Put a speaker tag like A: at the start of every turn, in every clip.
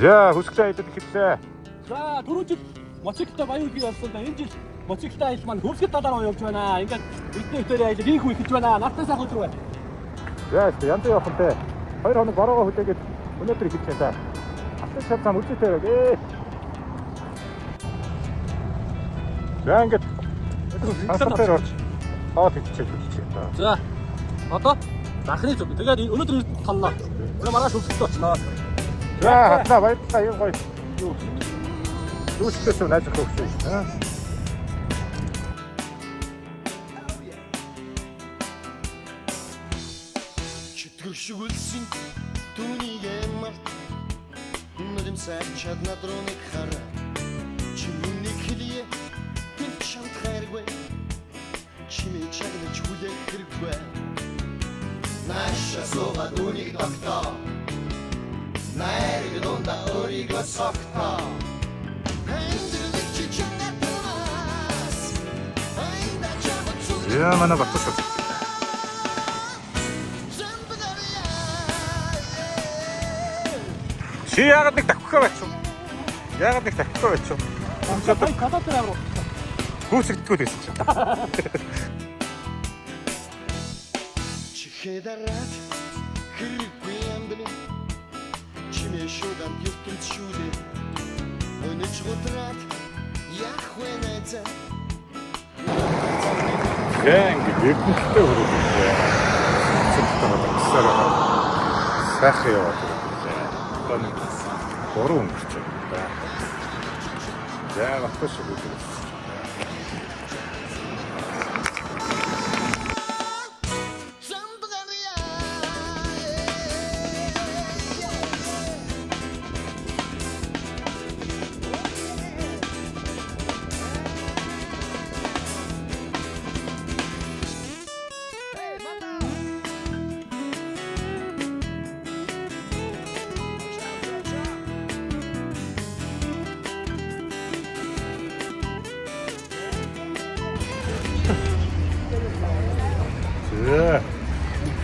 A: За хөсгөл аялал эхэллээ.
B: За түрүү жил мотоциклтай баян үеийг болсон да энэ жил мотоциклтай аялал маань хөвсгөл талаар явж байна. Ингээд бидний хөтөлөө аялал хийх үе эхэлж байна. Нартай сайхан өдөр байна.
A: За янз явах юм те. 2 хоног бороогоо хүлээгээд өнөөдөр эхэлж байна. Автан шав зам үлдээтэй байгээ. За ингээд хасалтаар орж тэгчихээ.
B: За одоо захны зүг. Тэгээд өнөөдөр толлоо. Тэгээ маргааш хөвсгөлд очноо.
A: За хатна баярлалаа юм гоё. Юу ч найз өгсөн шүү.
C: Чөтгөршгөлсөн түүнийг март нүдэмсээ чаднад руу нэг хараа чиний хэлие тэр чамд хайргүй чиний чагнаж хүлээх хэрэггүй наша сова түүнийг доктор найраг донда өөрийгөө согтоо
A: Я манай батсан шүү. Чи яагаад нэг давхихаа байцсан? Яагаад нэг давхихаа байцсан?
B: Ай кадаа дээр авах.
A: Хүүсэгдэхгүй байсан чинь.
C: Чихэдараад хэрэггүй юм бэ? Чимээ шугам юутэн чүлээ. Өнөч готраад яах вэ найзаа?
A: Гэнг эрдэнэтэй хүрээлээ. Цэцтэй боловсроо. Сайхан яваад ирлээ. Одоо нэг 3 өнгөрч байна. За батсан шүү.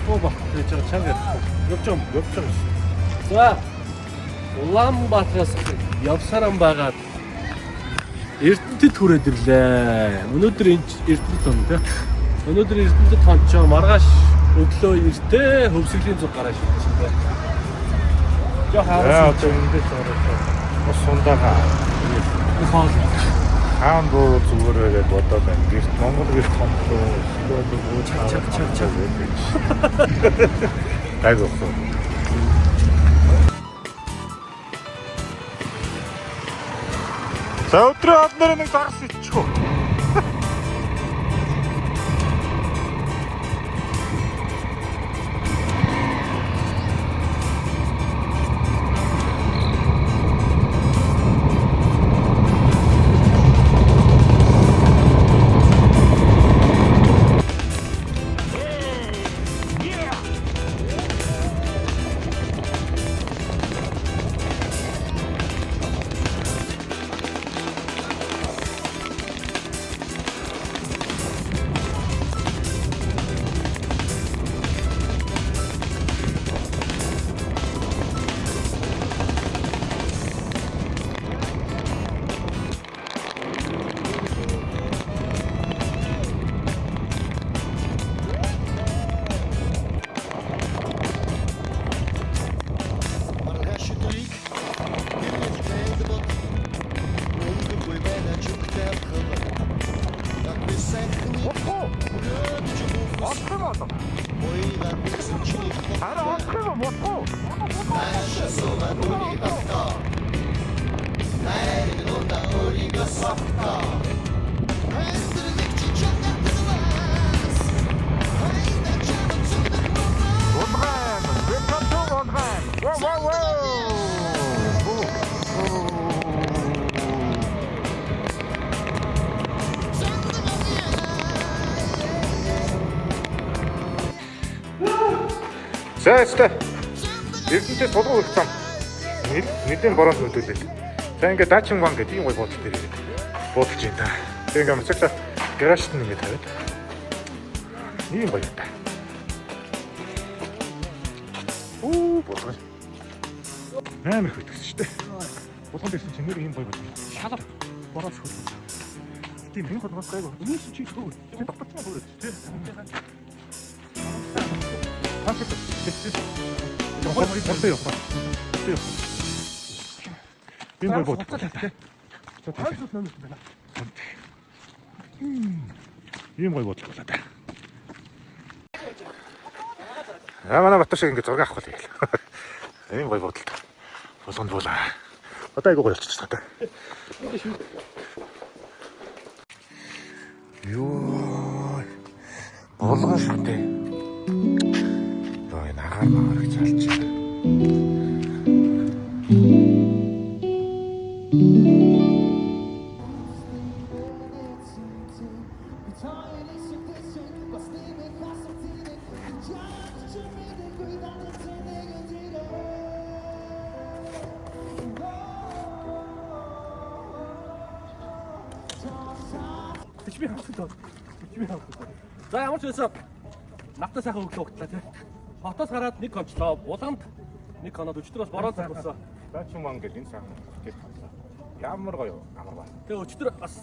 B: Оба гэж чанга явж. За Улаанбаатараас явсаран байгаад Эрдэнэтэд хүрээд ирлээ. Өнөөдөр энэ Эрдэнэт он тий. Өнөөдөр Эрдэнэтэд хончоо маргааш өглөө эртээ хөвсгөлийн зүг гараа шилжсэн тий. Жоо хаа
A: эндээс ороод сундагаа
B: хоол
A: хаан буу зүгээрээ бодоод байна. Гэрт Монгол гэрт хомлоо чаг. Айгуу. За өдрөө одноор нэг загас иччихв. За Эрдэнэтэд сулгуу их зам. Нэгэн бороо хөдөлөө. За ингээд даачин ван гэдэг юм гой бодол дээр бодож байна та. Тэгээ ингээд мотоциклаа гаражт нь ингээд тавиад. Ийм гоё та. Бодлоо. Амар их өгсөн шүү дээ. Булган байсан чинь нэр ийм гоё байна.
B: Шалар борооч хөл.
A: Тийм энэ болгоос гайгүй.
B: Үнэс чи төгөл.
A: Чи тогтчихно өөрөө. Чи. Ортой явах. Энэ гоё бод.
B: Хайрцаг номер байна.
A: Ийм гоё бодлоо болоо та. Манай Батар шиг ингэ зураг авах бол тэгэл. Ийм гоё бодол. Болгонд буулаа. Одоо айгуу гоё болчихсон та. Йоо. Болгон шүү дээ. Бай нагаар магарыг залж байна.
B: Бичмээ хавтаа. За ямар ч байсан навтаа сайхан өглөө өгтлээ тий. Хотоос гараад нэг кончлоо. Булганд нэг конод өчтөрөөс бороо цогцсон.
A: Дачин маань гэл энэ сайхан гэж хандсан. Ямар гоё амар байна.
B: Тэгээ өчтөр бас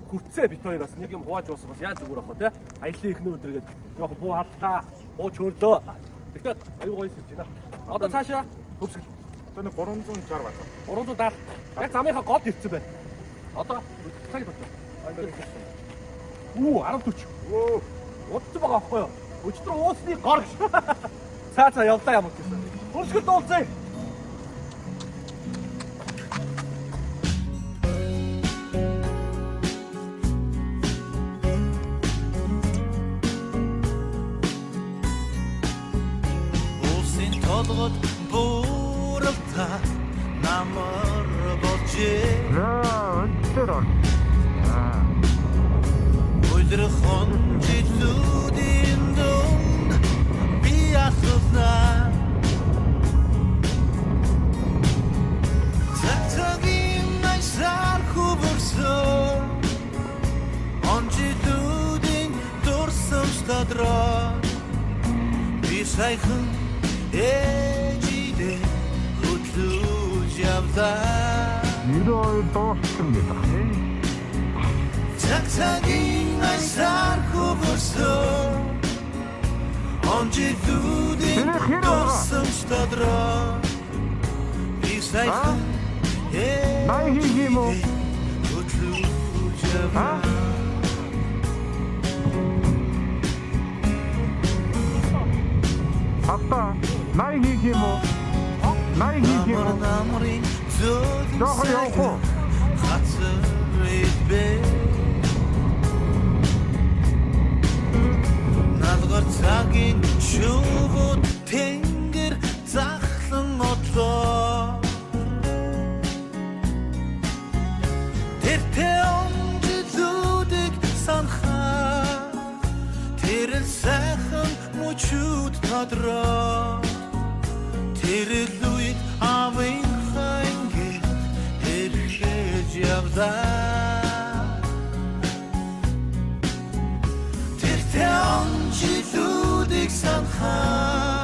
B: хүрцээ бит хоёр бас нэг юм хувааж уусах бас яаж зүгээр ах вэ тий. Аялын ихнээ өдргээд яг буу хадлаа. Буу чөрлөө. Тэгэхээр аюу гоё сэж байна. Одоо цаашаа хөвсгөл.
A: Одоо нэг 360 байна.
B: 370. Яг замынхаа гол ирсэн байна. Одоо цаг болчихсон. Үу 10:40.
A: Оо.
B: Удаж байгаа байхгүй юу? Өчтөр уусны гор. Цаа явлаа юм гэсэн. Хөрсгөл дуулцъя.
D: Улсын толгод бууралтай намар болжээ.
A: Өндөр он.
D: Өлөрхон жилүүдийн дунд би асуулнаа. Цагийн найсаар хөвөрсөн он жилүүдийн дурсамж тадраа. Би сайхан ээжидээ хөтлөж явлаа.
A: 92 дууссан гэдэг.
D: Цагийн найсаар хөвөрсөн он жилүүдийн дурсамж тадраа. Би сайхан
A: Найхийг юм уу?
D: хөтлөж явлаа.
A: Хата найхийг юм уу? Найхийг юм уу?
D: Намрын
A: Жохо явах уу?
D: хацар идбэ. Надгар цагийн шувууд тэнгэр захлан одлоо. Тэртээ онжилүүдийг санахаа. Тэрэл сайхан мөчүүд тадраа. Тэрэл үед авынхаа ингээд эрхэж явлаа. Тэртээ онжилүүдийг санахаа.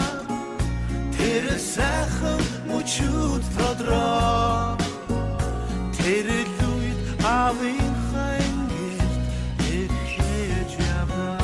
D: Тэрэл сайхан мөчүүд тадраа. Тэрэл үед авынхаа ингээд эрхэж явлаа.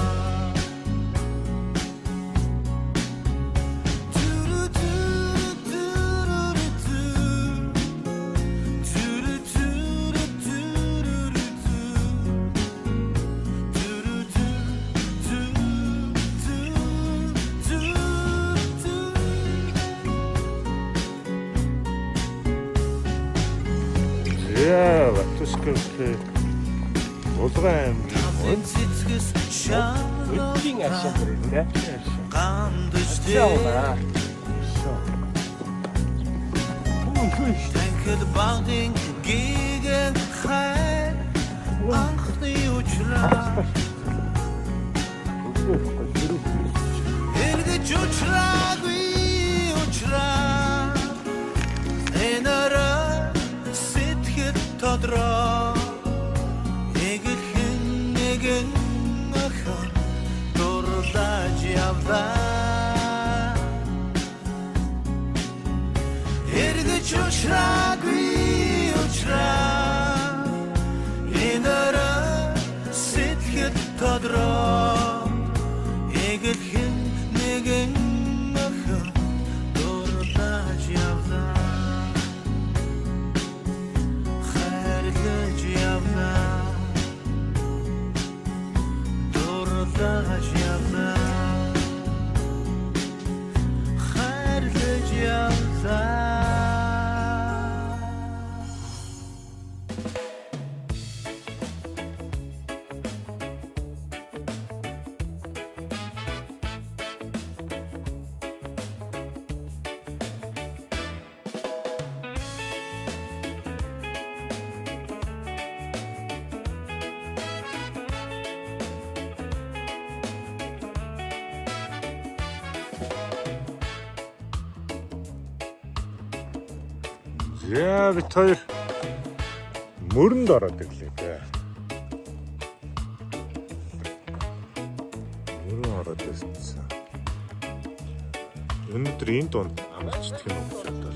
A: Яа, батушкэ. Улгаан.
D: Цэцгэс шаалга
B: Өдгийн ашиг гэх тийм.
D: гандж
B: Яавна.
D: Танхед баудын гигэн хай анхны учраа. Эргэж учраагүй учраа. Энара сэтгэл тодроо. Эгэрхэн нэгэн ахан дурлаж явлаа. Эргэж уучраагүй уучраа энэрэ сэтгэл тодроо эгэлхэн нэгэн охин дурдаж явлаа хайрлаж явлаа дурдаж явлаа хайрлаж явлаа.
A: За бид хоёр мөрөнд ороод ирлээ дээ. Мөрөн ороод ирсэн. Өнөөдөр энэ донд амарчдах юм уу гэж бодлоо.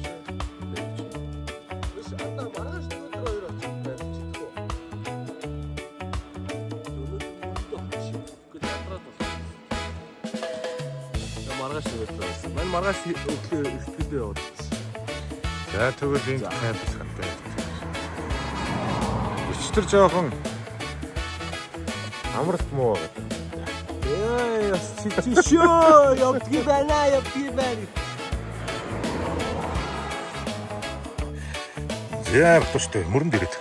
B: Маргааш явуулсан. Мань маргааш өглөө яваад.
A: За тэгвэл энэ кампус хантай. Өчтөр жоохон амралт муу байгаа.
B: Шоо, явдгийг байна.
A: За туштай мөрөнд ирээд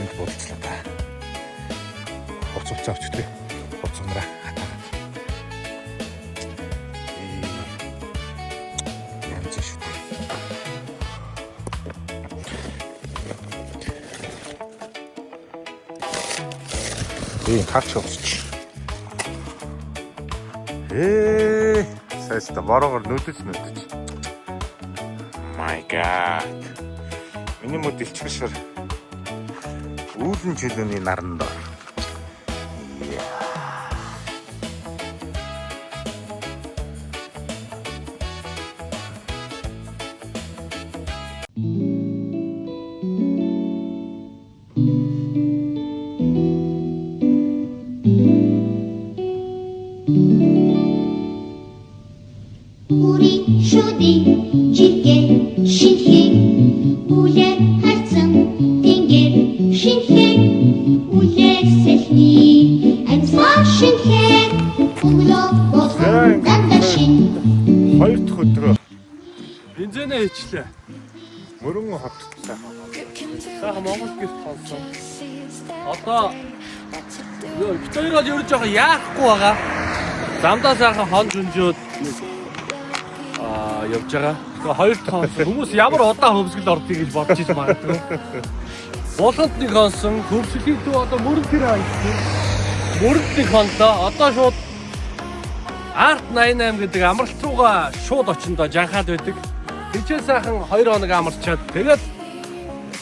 A: энд болцлоо та. Хоцовцоо авчихлээ. Хоцомраа хатаа. Янз шүү дээ. Хач явчих. Сайста баруугаар нүдэж. My God. Миний мод илчгшэр үүлэн чөлөөний наранд ор.
E: 우리 쇼디 짙게 신혜 울에 харцан тэнгэр шинхэ үлээсэлний амьсгал шинхэ өглөө болон дандаа шин
A: Хоёр дахь өдрөө
B: Бензинээ хийчлээ.
A: мөрөн хотцоо.
B: Сайхан Монгол гэрт толсон. Одоо бид хоёроо юу жоохон яахгүй байгаа. Замдаа сайхан хон зүнжөөд явж байгаа. Тэгээ хоёр дахь хүмүүс ямар удаан хөвсгөл ордгийг гэж бодож ирсэн магадгүй. Болгонд нэг хонсон хөвсгөлийг дөө одоо мөрөнд тэр хайсан. Мөрөнд нэг хонлоо. Одоо шууд Арт 88 гэдэг амралт руугаа шууд очиндоо жанхаад байдаг. Тэжээ сайхан 2 хоног амарчаад тэгээд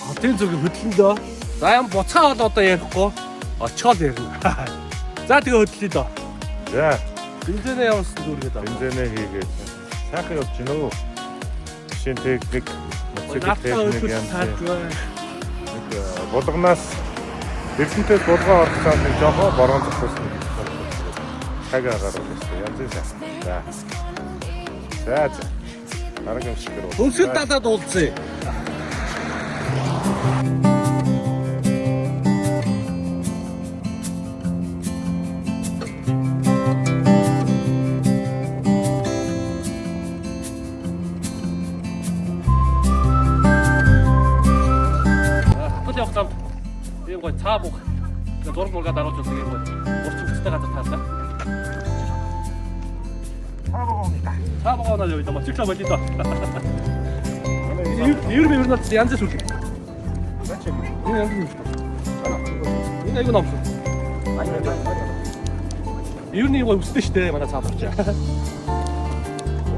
B: хотын зүгийн хөдлөндөө. За юм буцаа бол одоо ярихгүй. Очоод ярина. За тэгээ хөдлөе доо.
A: За
B: Бензинээ явуулсан дүүргээд аа.
A: бензинээ хийгээд сайхан явж гинэ үү? Шинэ техник, мотоцикл техник янз болгоноос эрдэнтээс болгоо орчихсан нэг жоохон борон зогссон гэж байна. Тагаа гаргуулсан янз сайн. За. Дараагийн шигэр бол.
B: Хөвсгөл далаад уулзъя. явах юм гой цаа буг. Тэгээ зураг мургаа даруулж байгаа юм гой. Урч хүчтэй газар таалаа. Цаа буг оноо яваа мотоцикл болий доо. Ер нь янз сүлэг. Энэ янз. Энэ айгуу номс. Ер нь гой өсдөө штэ манай цаа буг.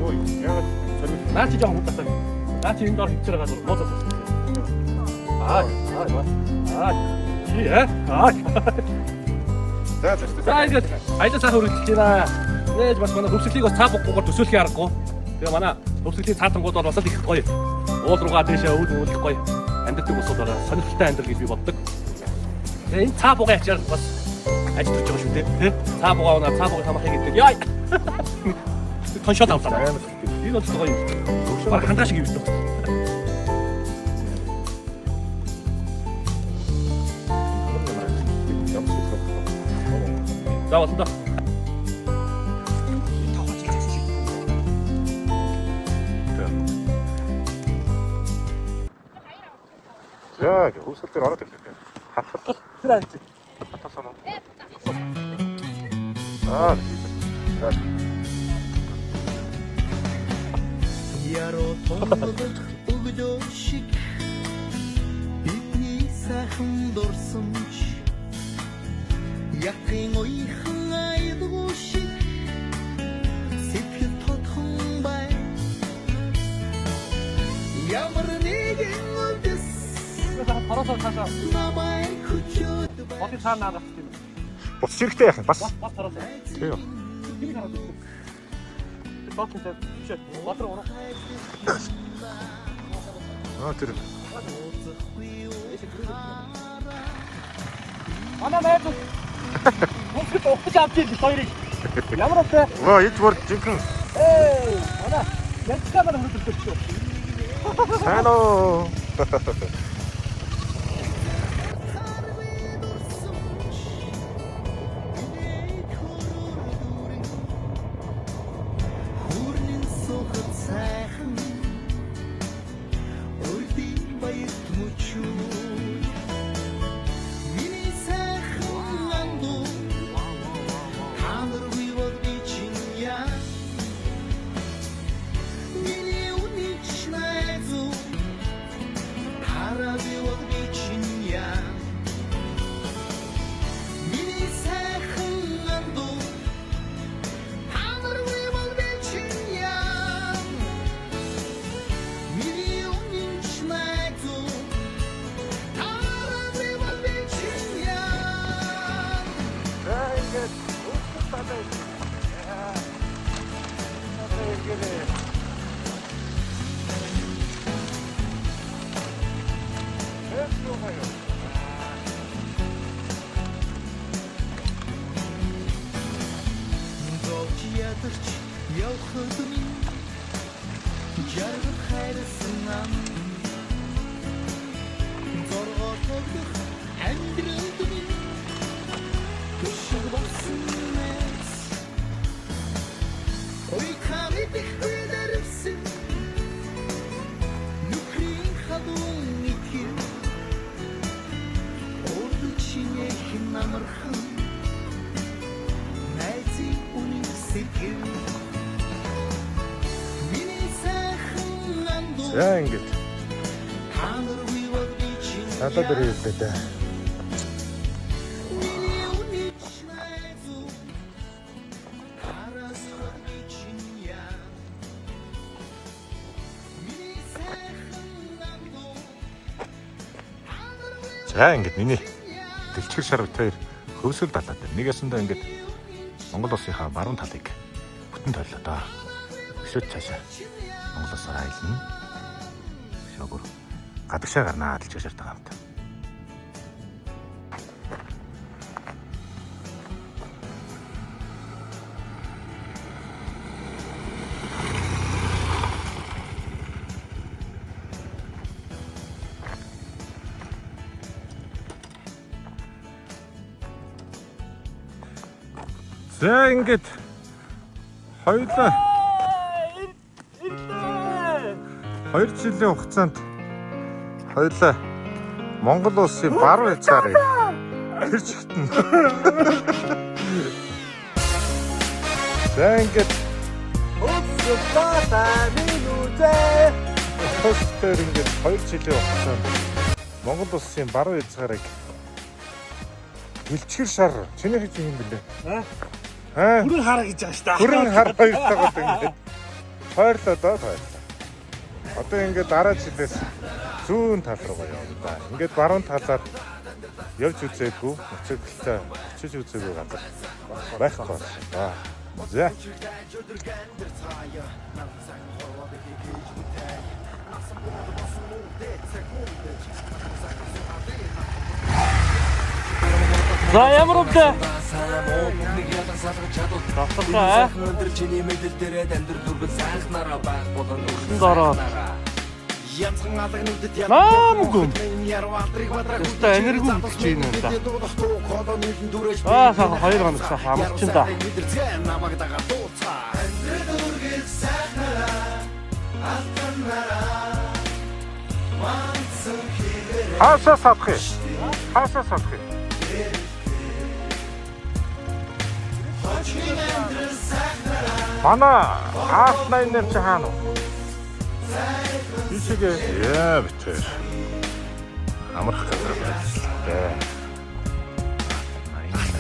A: Ой, яагаад
B: наа чи жоо хутасаа. Наа чи энэ дор хичээр байгаа зур моцоо. За ингэж айдаа цаах үргэлжлэж байна. Нээж бас манай хөвсгөлийг бас цаа буггүйгээр төсөөлөх аргагүй. Тэгээ манай хөвсгөлийн цаатангууд бол бас их гоё. уул руугаа дэшээ өвлөхгүй амьддаг усууд байгаа. Сонирхолтой амьдрал гэж би боддог. Тэгээ энэ цаа бугаа ячаар бас ажиллаж байгаа шүү дээ. Цаа бугаа унаа цаа бугаа хамахыг гэдэг. Яа. Коншот авлаа. Энэ бол гоё юм. Баг хандаа шиг юм шүү. За болоо.
A: За хөөсөл дээр ороод ирлээ. Хатах.
B: Тэр анч.
A: Хатасан уу? Аа.
C: Яруу томдох өгдөө шиг бидний сайхан дурсамж яхин ойхан айдгуу шиг сэтгэл тотхон бай ямар нэгэн үдэс
B: Парасол цаашаа.
C: намай хүчүүд бай
B: Боти цаанаа гацчих юм.
A: Бус хэрэгтэй яах юм бас.
B: Бас парасол.
A: Тийм.
B: Хин хараад байна. Боти цаа. Биш. Батар уруу.
A: Аа тэр.
B: Манай найз. මොකද ඔක්කොම авчих хоёрыг. Ямар өсөө?
A: Оо ич бүр жинхэнэ.
B: Манай яцгаанаар хөрөлдөж шүү.
A: Сайн уу.
C: Хүрнэн сухад сайхан Өрдийн баярт мөчүү Миний сайхан анду Хамар вивод бичиня Миний унич найзу Хара вивод бичиня Миний сайхан анду Хамар вивод бичиня Миний унич найзу Хара вивод бичиня
A: За ингээд хөөсөл талаа.
C: Зовж ядарч явхад минь жаргал хайрсан ам зоргоо тогдох амьдралд минь төшөг болсон мэс ой камит хвэдэрсэн нүхрийн хадун икэн ордчине хинамархан найзи үнэн сэтгэл миний сайхан анду
A: За ингээд
C: хамар вивод бичин
A: надад дээр хэлээ дээ.
C: миний үнэн найзу харас бичин я миний сайхан анду хамар
A: За ингээд миний дэлчгэр шар хоёр хөвсгөл далаад байна. Нэг ясандаа ингээд Монгол улсынхаа баруун талыг бүтэн тойлоо доо. Өсөж цаашаа Монгол улсаар айлна. Шогор гадагшаа гарнаа дэлчгэр шартаа хамт. За ингээд хоёулаа 2 жилийн хугацаанд хоёулаа Монгол улсын баруун хязгаарыг тэр чигтэн. За ингээд Хөөсөлтөөр ингээд 2 жилийн хугацаанд Монгол улсын баруун хязгаарыг дэлчгэр шар чиний хийж юм бэлээ. Аа.
B: Бүрэн хараа гэж байгаа шүү дээ.
A: Бүрэн хар хоёртойгоо ингээд тойрлоо доо тойрлоо. Одоо ингээд дараа жилээс зүүн тал руу явна да. Ингээд баруун талаар явж үзээгүй, өчигдөлтэй очиж үзээгүй газар байхгүй байна. За.
B: За ямар өвдөө? Тасалгаа. Дороо. Наамгүй. Өстө энерги өгч байна юм да. Саа 2 хоног амарч энэ да.
A: Хаасаа садах юм. Хаасаа садах юм. Манай хаас 88 чи хаана вэ? Ишигээ яа битэр. Амарх газар байна.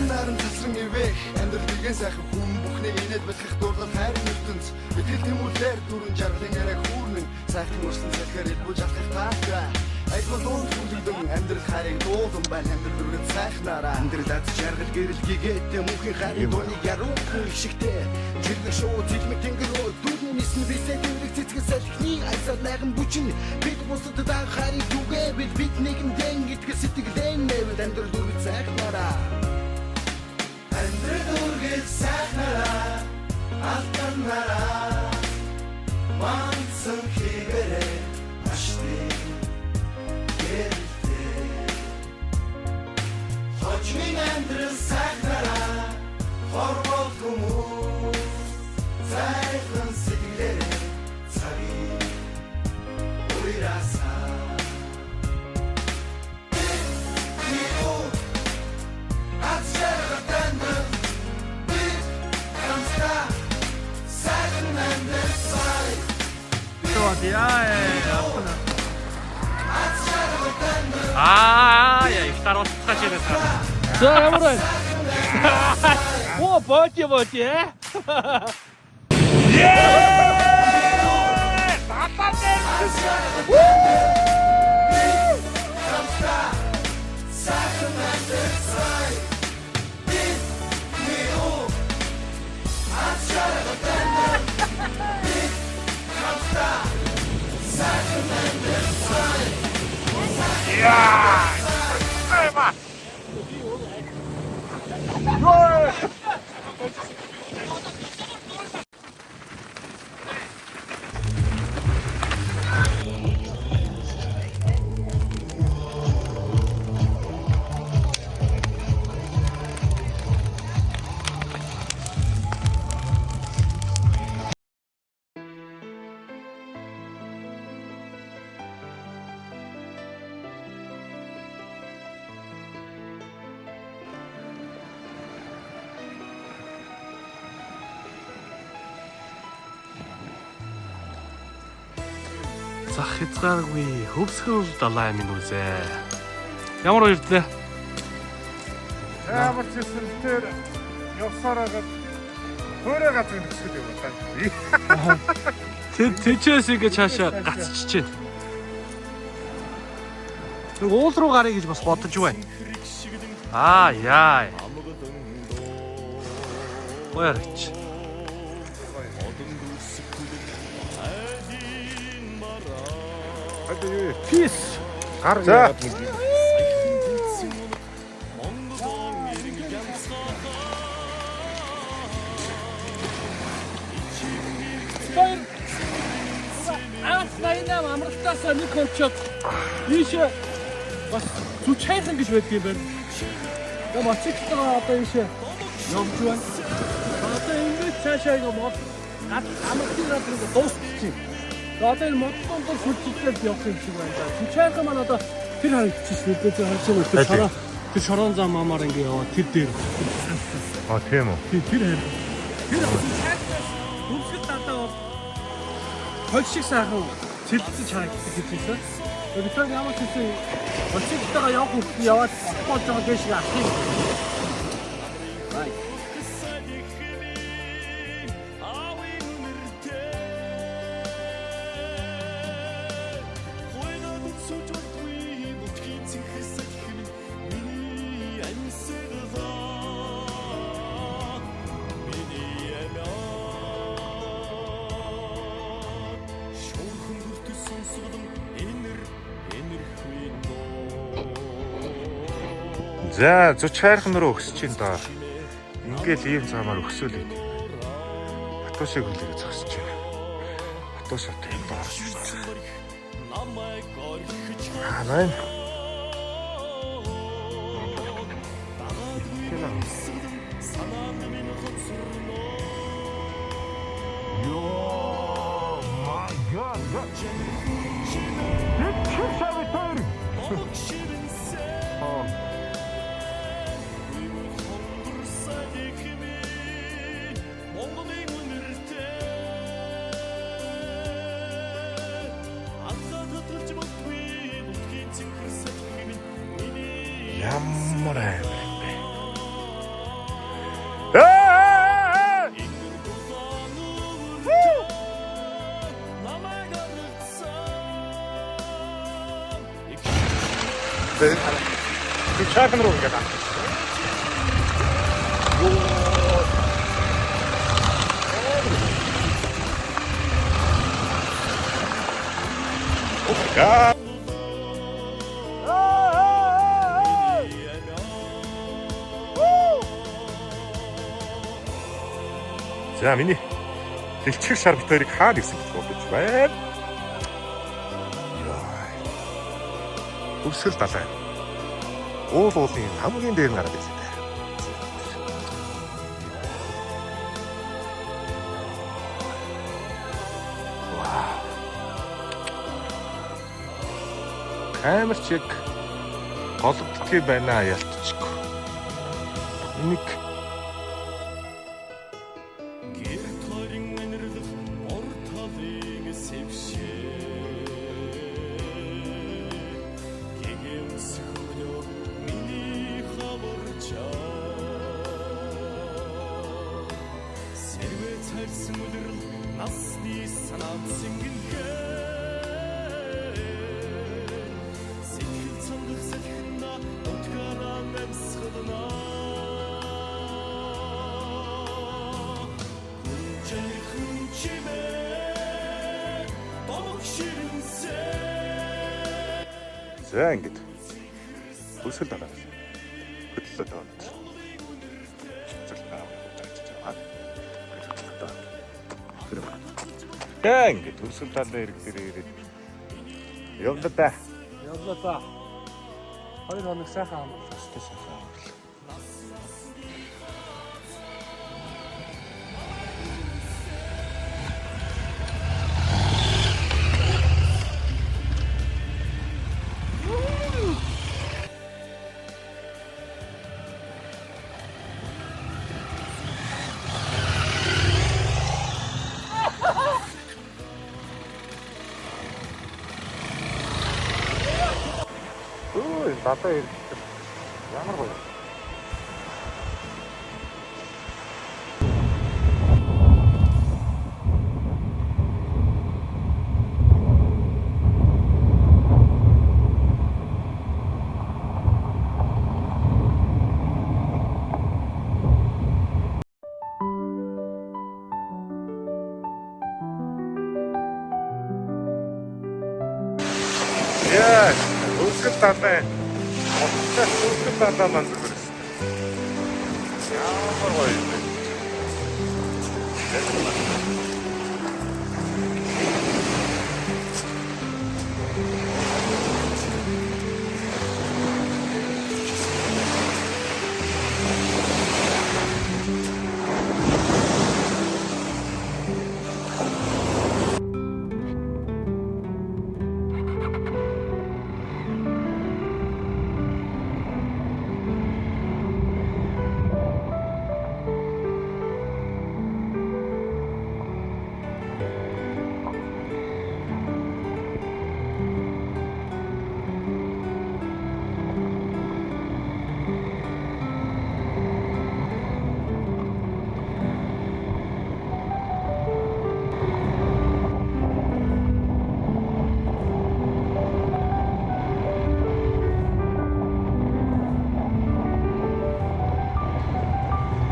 F: Наран тасран ивэх амьдралын сайхан хүн бүхний инээд бэлхэх дурлал хайрын ертөнц итгэл тэмүүлээр дөрөн жаргалын арай хүүрнэн сайхан өрсөн салхаар илбүүж авах таатай айдмал дунд хүлэгдэн амьдрал хайрыг дуулан байна амьдрал дүргэн сайхнараа амьдрал аз жаргал гэрэл гигээтэй мөнхийн хайрын дууны яруухан ишигтэй жиргэн шоу тэлмэг тэнгэрөө дүүрний нисэн бисээ дүүрэг цэцгэн салхины айсаар найган бүчин бид бусад даан хайрыг түгээ бид нэгэндэн итгэл сэтгэлдэн нэвэд амьдрал дүргэн сайхнараа Амьдрал үргэлж сайхнараа алтанараа мансан хибэрээ аштай гэрэлтэй Хожмын амьдрал сайхнараа хорвол хүмүүс сайхан сэтгэлээрээ цагийн уйрасаа
B: Я их второй хочу. За, ямар байна? Оо, боти. Зах хязгааргүй хөвсгөл далай минь үзээ. Ямар үердлээ?
A: Ямар ч юм тэр явсараагаад хөөрэ газрын төсгөл юм байна.
B: Тэчээс ингэ цаашаа гацчихжээ. Тэг уул руу гарыг гэж бас бодож байна. Яа. Гоёрч. Peace.
A: Гар за.
B: Найна амралтаас нэг кончод ийшээ бас зүчайхан гэж байдаг юм байна. Тэгээ моциклтойгоо одоо ийшээ явж байна. Одоо ингэж цаашаа ингэ мод амралтын газрыг дуусчих. Одоо энэ модон дор сүлжлээд явах юм шиг байна. Зүчайхан маань одоо тэр харагдчих шүү дээ. Харж байгаа тэр шорон зам амаар ингэ яваа тэр дээр.
A: Тийм үү.
B: Тэр хайр. Тэр үсгэд татаа хол шиг сайхан цэлцэж харагддаг гэж хэлсэн. Тэгэхээр ямар ч үсэн моциклтойгоо явах хүмүүс яваад болж байгаа гэж шиг ахих. Бай.
C: Шоухон хүртэл сонсгод
A: За зүч хайрхан руу өгсөж ин доо. Ингээл ийм замаар өксөөл идэв. Батуушиг хүлээгээ зогсож байна. Батууш одоо юм доо. Амин. Ямар амир юм бэ? Би чархан руу ингээд. God. За миний дэлчиг шар битэрийг хаад ирсэн гэж бодож байна. Өвсгөл далай. Уулын хамгийн дээр нь гараад ирлээ. Вау. Камер чек голбдтгий байна ялтчихгүй. Энийг за ингэж үсгэл дараа. Хөдлөлөө таад. Тэ ингэж үсгэл талаа ирэх дээр ирээд. Явлаа та.
B: Явлаа та. 2 хоног сайхан амарлаа.
A: Дата ямар гоё. Яа, үсгэл талаа. Үсгэл талаа маань зүгээр. Ямар гоё юм бэ?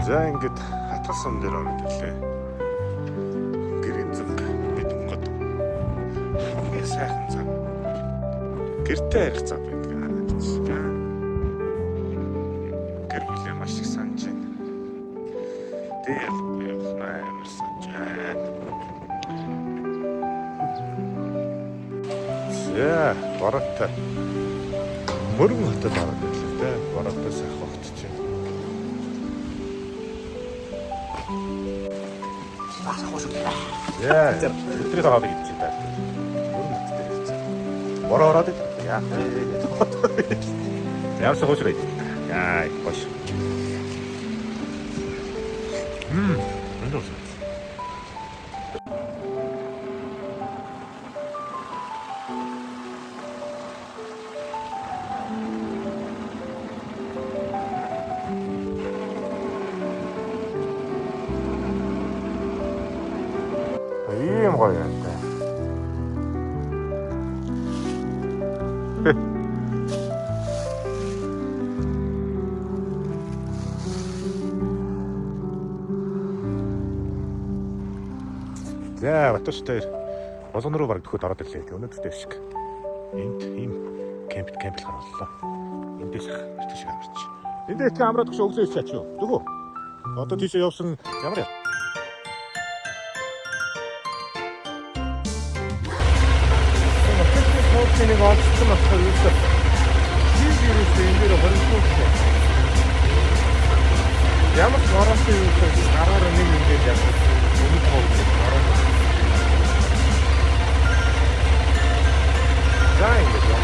A: За ингэж хатгалсан дээр ороод ирлээ. Гэрийн зүг мэдгод. Ингээ сайхан зам. Гэртээ харих зам байдаг. Тэгэл амар санжаа. За, бараатай. Мөрөн хотод ороод ирлээ те. Бараатай сайхан огт чинь. Яа, өдрийг аваад идчихээ та. Мөрөн хотод ирсэн. Бороо ороод яа. Яавс хоошроо. Яа, хош. Өндөөс. Ийм гоё юм та. За, батуштай болгон руу баг төхөд ороод ирлээ. Өнөөдөр дээр шиг. Энд ийм кемп гаргаллаа. Эндээс их шиг амарч. Эндээс их амраад өгш өглөө чаач юу? Дөгөө. Одоо тийшээ явсан ямар яа? Нэг олцсон болохоор юу вэ? Вирус энэ дээр хоригдсон. Ямар гарантай юу вэ? Гараар нэг ингэж явсан. Үгүй гараа. Зай ингэж яа.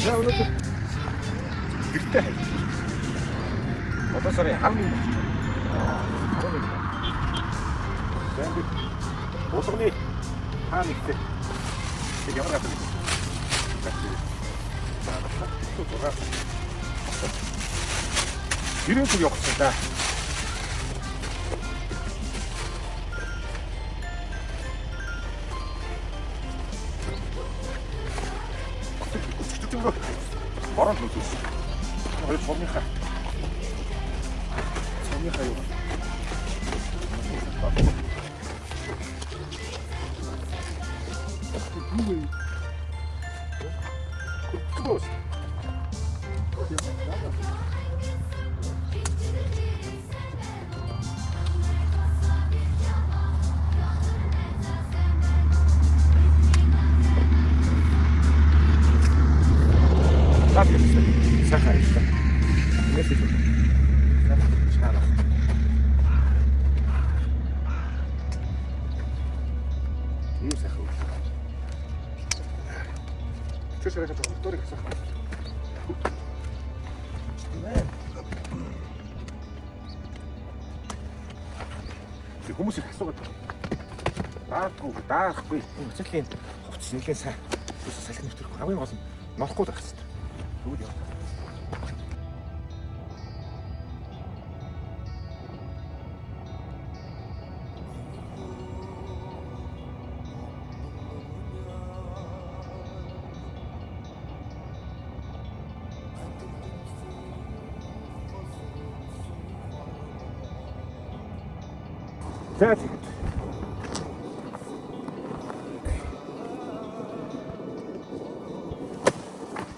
A: Я өнөөдөр гэртээ. Одоо сарын хамгийн Зэмби босгоны хаан ихтэй. Тэг ямар гэх юм. Гэрээ зүг явуулсан да. Баран лүзс. Хоёр цомныхаа. Цомныхаа юу? Клоус. Сахарista. Место. Чана. Юу сахар. Тэсэрэг доктор их сахар. Хүмүүс их асуугаад байна. Даахгүй. Өцөлийн хувцас нэлийн сайн. Салхи нэвтрэх хамгийн гол нь норохгүй байх хэрэгтэй. Тэгвэл яа.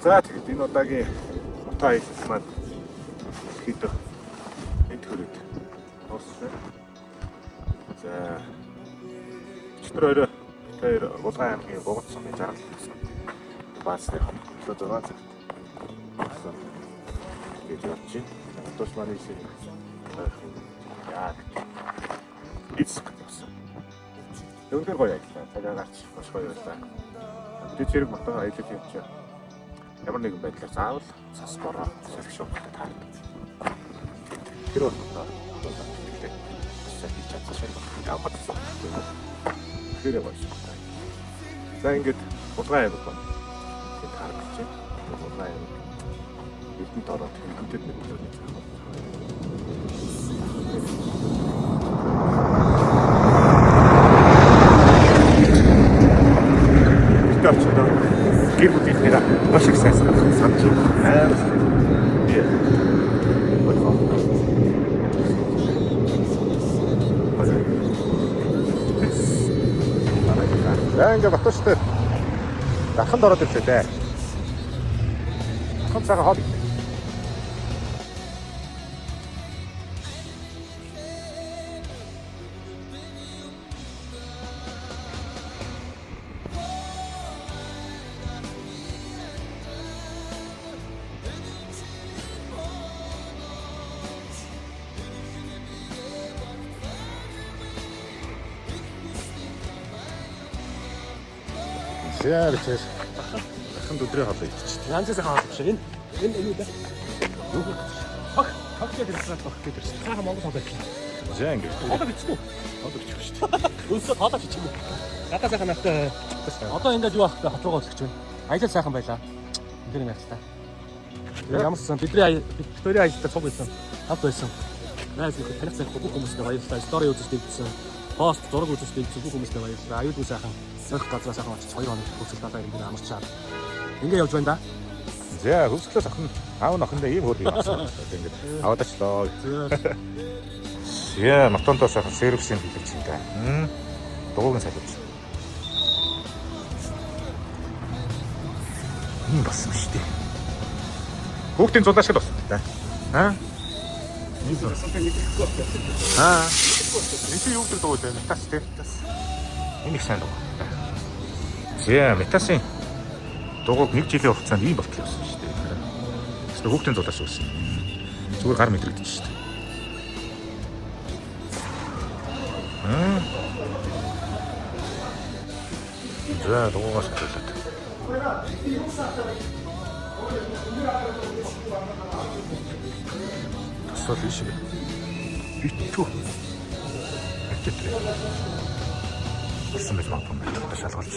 A: За тэгээд энэ удаагийн утаа хэлс маань хэд энд хөрөд дууссан. За өчтөр хоёр Улаан аймгийн Бугад сумын жаргал гэсэн баас дээр өглөө 6 цагт гэж явж байна. Тус маань ийшээ яа эцэг гэсэн. Өндөр гоё ажиллаа. Цагаа гарч маш гоё байлаа. Бид зэрэг мотоо аялал явж ямар нэгэн байдлаар заавал цас бороо салхи шуурхтай таардаг. Тэр бол тэгээд хийж чадсан гавхацсан. Тэр байх. За ингээд Улаан аймаг байна. Тэгээд таардаг чинь Улаан аймаг эрдэнэт ороод хэмжээтэй мэдлэгний гэр бүлийн нэраа маш их сайн санаж байна. За ингээ батууштай. Даханд ороод ирлээ дээ. Даханд цагаан хол. Яа гэж даханд өдрөө хоолой идчихсэн.
B: Янзын сайхан авах шиг энэ юу дээ? Хог гэдэг ресторан баг гэдэг чинь. Цаахан Монгол хог байлаа.
A: За ингээ.
B: Одоо бичсэн үү?
A: Одоо бичих шүү дээ.
B: Өөсөө хоолой бичих юм. Гадаа сайхан автай. Одоо энэ дэ юу авах вэ? Хот руугаа өсгөж байна. Аялал сайхан байлаа. Тэр юм ярьцлаа. Ямарсан бидний аялалтай цуг байсан. Хав байсан. Найс их таних цаг бүх хүмүүстэй баярлалаа. Стори үзэж дэгдсэн. Пост зураг үзэж дэгдсэн бүх хүмүүстээ баярлалаа. Аюулгүй сайхан. Сөрх газраас сайхан очиж 2 хоног хөвсөл дадаа юм дээр амарчаад. Ингээ явж байна да.
A: За хөвсгөлөөс охин аав нохондоо ийм хөр юм авсан. Ингээд аваадачлаа. Яа, нотондоо сайхан сервисийн хэлж чинь та. Дугуйн салж. Басан шүү дээ. Хүүхдийн зулаа шиг болсон та. Энд юу гэдэг дуу вэ? Метас тий. Энэ их сайн дуу. За, метасын дугуйг 1 жилийн хугацаанд ийм болтол явсан шүү дээ. Эсвэл хүүхдийн зулаа шиг байсан. Зүгээр гар мэдрэгдэж шүү дээ. За, дугуйгаас хэлээд. Тасвал ишиг. Битүү. Битүү. Болсон байж магадгүй байна. Шалгалж.